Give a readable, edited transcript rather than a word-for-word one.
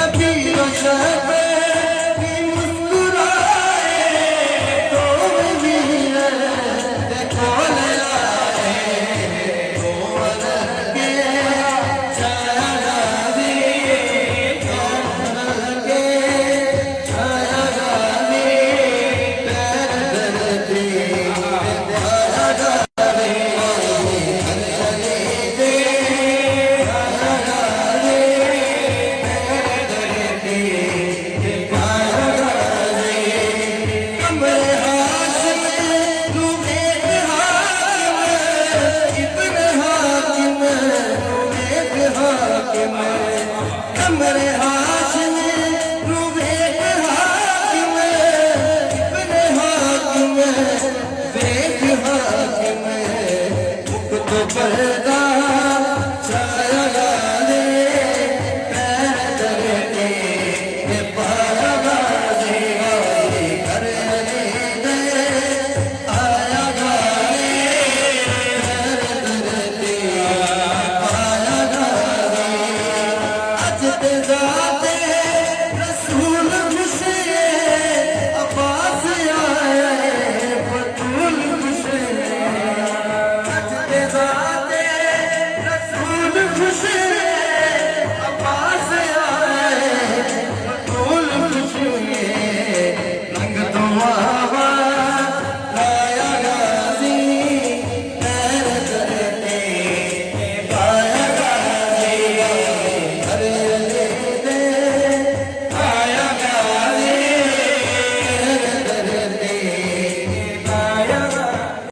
फकीरों शब की मुस्कुराए तो भी देखो ले आए तो के छाया दी के छाया दी दर्द मेरे हाथ